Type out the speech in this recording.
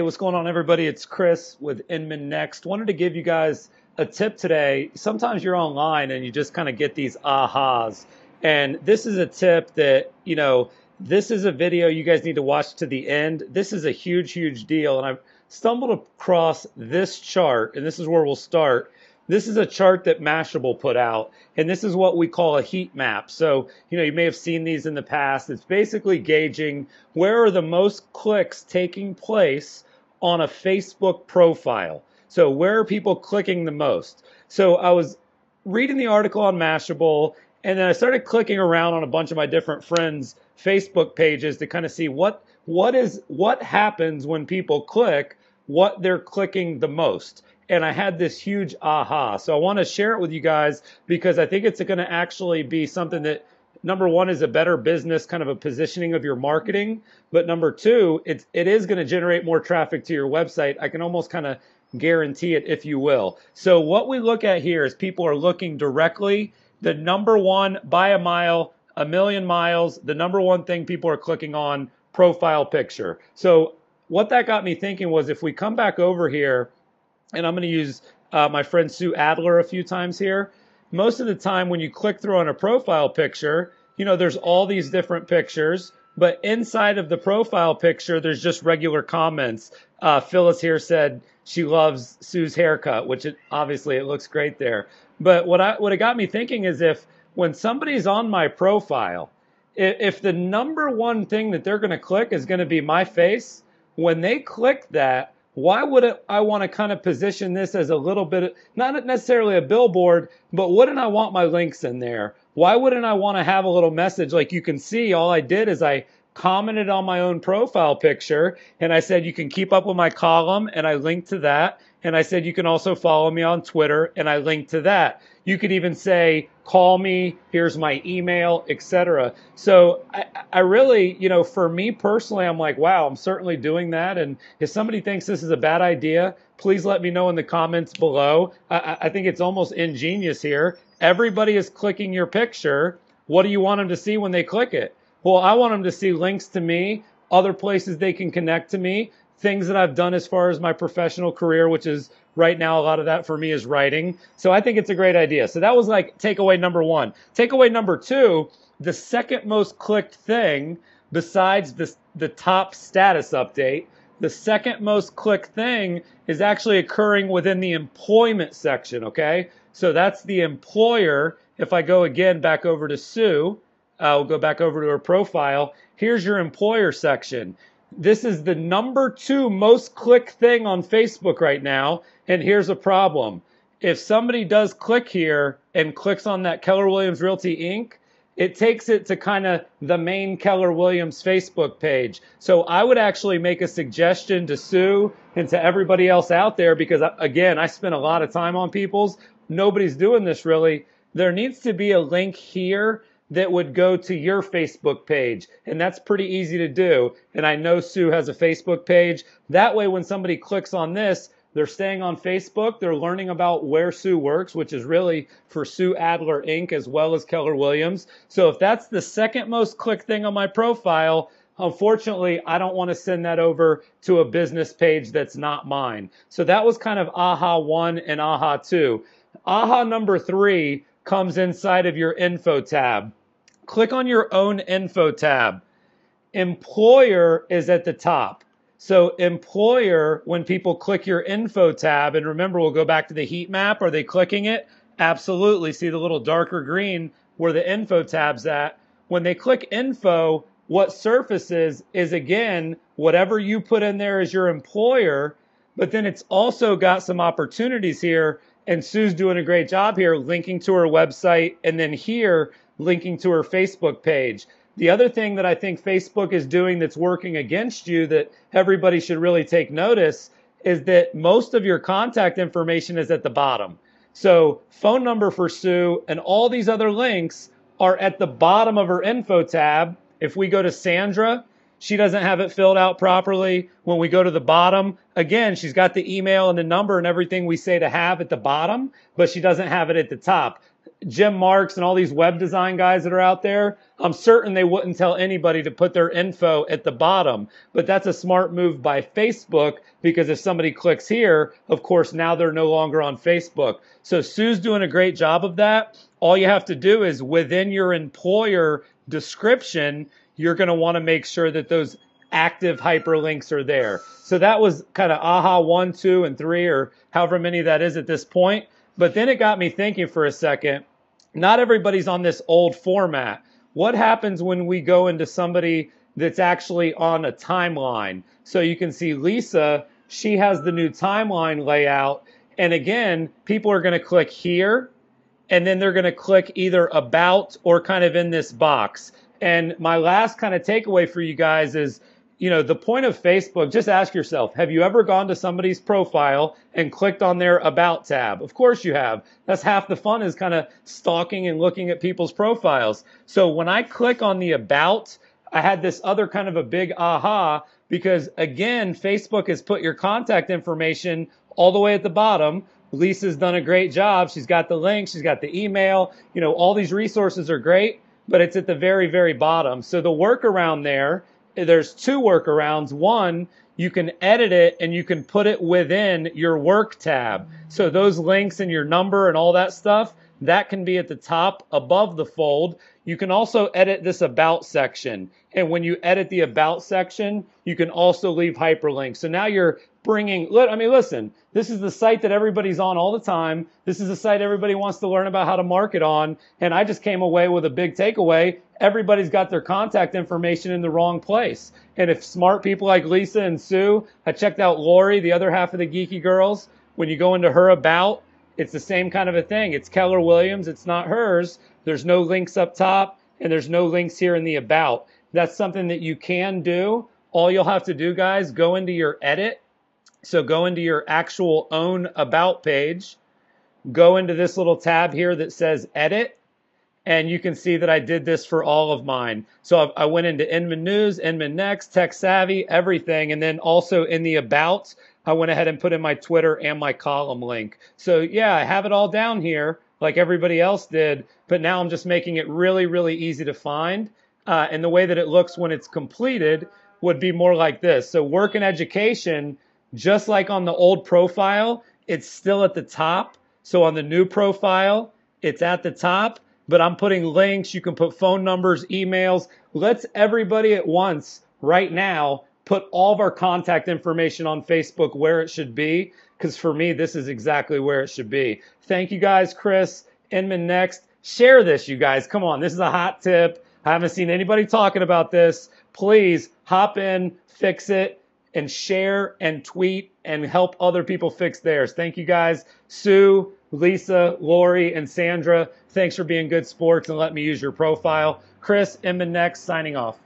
what's going on, everybody? It's Chris with Inman Next. Wanted to give you guys a tip today. Sometimes you're online and you just kind of get these ahas. And this is a tip that, this is a video you guys need to watch to the end. This is a huge, huge deal. And I've stumbled across this chart, and this is where we'll start. This is a chart that Mashable put out, and this is what we call a heat map. So, you may have seen these in the past. It's basically gauging where are the most clicks taking place on a Facebook profile. So where are people clicking the most? So I was reading the article on Mashable, and then I started clicking around on a bunch of my different friends' Facebook pages to kind of see what happens when people click, what they're clicking the most. And I had this huge aha. So I want to share it with you guys because I think it's going to actually be something that, number one, is a better business kind of a positioning of your marketing. But number two, it is going to generate more traffic to your website. I can almost kind of guarantee it, if you will. So what we look at here is people are looking directly. The number one, by a mile, a million miles, the number one thing people are clicking on, profile picture. So what that got me thinking was, if we come back over here, and I'm going to use my friend Sue Adler a few times here. Most of the time when you click through on a profile picture, there's all these different pictures, but inside of the profile picture, there's just regular comments. Phyllis here said she loves Sue's haircut, which obviously it looks great there. But what it got me thinking is, when somebody's on my profile, if the number one thing that they're going to click is going to be my face, when they click that, why would I want to kind of position this as a little bit, not necessarily a billboard, but wouldn't I want my links in there? Why wouldn't I want to have a little message? Like you can see, all I did is I commented on my own profile picture, and I said you can keep up with my column, and I linked to that. And I said you can also follow me on Twitter, and I linked to that. You could even say, call me, here's my email, etc. So I really, for me personally, I'm like, wow, I'm certainly doing that. And if somebody thinks this is a bad idea, please let me know in the comments below. I think it's almost ingenious here. Everybody is clicking your picture. What do you want them to see when they click it? Well, I want them to see links to me, other places they can connect to me, things that I've done as far as my professional career, which is right now a lot of that for me is writing. So I think it's a great idea. So that was like takeaway number one. Takeaway number two, the second most clicked thing besides the top status update, the second most clicked thing is actually occurring within the employment section, okay? So that's the employer. If I go again back over to Sue, I'll go back over to her profile. Here's your employer section. This is the number two most clicked thing on Facebook right now. And here's a problem. If somebody does click here and clicks on that Keller Williams Realty Inc., it takes it to kind of the main Keller Williams Facebook page. So I would actually make a suggestion to Sue and to everybody else out there, because again, I spend a lot of time on people's. Nobody's doing this really. There needs to be a link here that would go to your Facebook page. And that's pretty easy to do. And I know Sue has a Facebook page. That way, when somebody clicks on this, they're staying on Facebook. They're learning about where Sue works, which is really for Sue Adler Inc. as well as Keller Williams. So if that's the second most clicked thing on my profile, unfortunately, I don't want to send that over to a business page that's not mine. So that was kind of AHA 1 and AHA 2. AHA number 3 comes inside of your info tab. Click on your own info tab. Employer is at the top. So employer, when people click your info tab, and remember, we'll go back to the heat map. Are they clicking it? Absolutely. See the little darker green where the info tab's at. When they click info, what surfaces is, again, whatever you put in there as your employer, but then it's also got some opportunities here. And Sue's doing a great job here, linking to her website, and then here, linking to her Facebook page. The other thing that I think Facebook is doing that's working against you that everybody should really take notice is that most of your contact information is at the bottom. So phone number for Sue and all these other links are at the bottom of her info tab. If we go to Sandra, she doesn't have it filled out properly. When we go to the bottom, again, she's got the email and the number and everything we say to have at the bottom, but she doesn't have it at the top. Jim Marks and all these web design guys that are out there, I'm certain they wouldn't tell anybody to put their info at the bottom. But that's a smart move by Facebook, because if somebody clicks here, of course, now they're no longer on Facebook. So Sue's doing a great job of that. All you have to do is within your employer description, you're going to want to make sure that those active hyperlinks are there. So that was kind of AHA 1, 2, and 3, or however many that is at this point. But then it got me thinking for a second. Not everybody's on this old format. What happens when we go into somebody that's actually on a timeline? So you can see Lisa, she has the new timeline layout. And again, people are going to click here, and then they're going to click either about or kind of in this box. And my last kind of takeaway for you guys is, the point of Facebook, just ask yourself, have you ever gone to somebody's profile and clicked on their About tab? Of course you have. That's half the fun, is kind of stalking and looking at people's profiles. So when I click on the About, I had this other kind of a big aha, because again, Facebook has put your contact information all the way at the bottom. Lisa's done a great job. She's got the link, she's got the email, all these resources are great, but it's at the very, very bottom. So the workaround there's 2 workarounds. One, you can edit it and you can put it within your work tab. So those links and your number and all that stuff, that can be at the top above the fold. You can also edit this About section. And when you edit the About section, you can also leave hyperlinks. So now you're listen, this is the site that everybody's on all the time. This is the site everybody wants to learn about how to market on. And I just came away with a big takeaway. Everybody's got their contact information in the wrong place. And if smart people like Lisa and Sue, I checked out Lori, the other half of the Geeky Girls. When you go into her About, it's the same kind of a thing. It's Keller Williams. It's not hers. There's no links up top, and there's no links here in the About. That's something that you can do. All you'll have to do, guys, go into your edit. So go into your actual own About page. Go into this little tab here that says Edit. And you can see that I did this for all of mine. So I went into Inman News, Inman Next, Tech Savvy, everything. And then also in the About, I went ahead and put in my Twitter and my column link. So yeah, I have it all down here like everybody else did. But now I'm just making it really, really easy to find. And the way that it looks when it's completed would be more like this. So work and education, just like on the old profile, it's still at the top. So on the new profile, it's at the top. But I'm putting links. You can put phone numbers, emails. Let's everybody at once right now put all of our contact information on Facebook where it should be, because for me, this is exactly where it should be. Thank you guys, Chris. Inman Next. Share this, you guys. Come on. This is a hot tip. I haven't seen anybody talking about this. Please hop in, fix it, and share and tweet and help other people fix theirs. Thank you guys. Sue, Lisa, Lori, and Sandra, thanks for being good sports and letting me use your profile. Chris, Inman Next, signing off.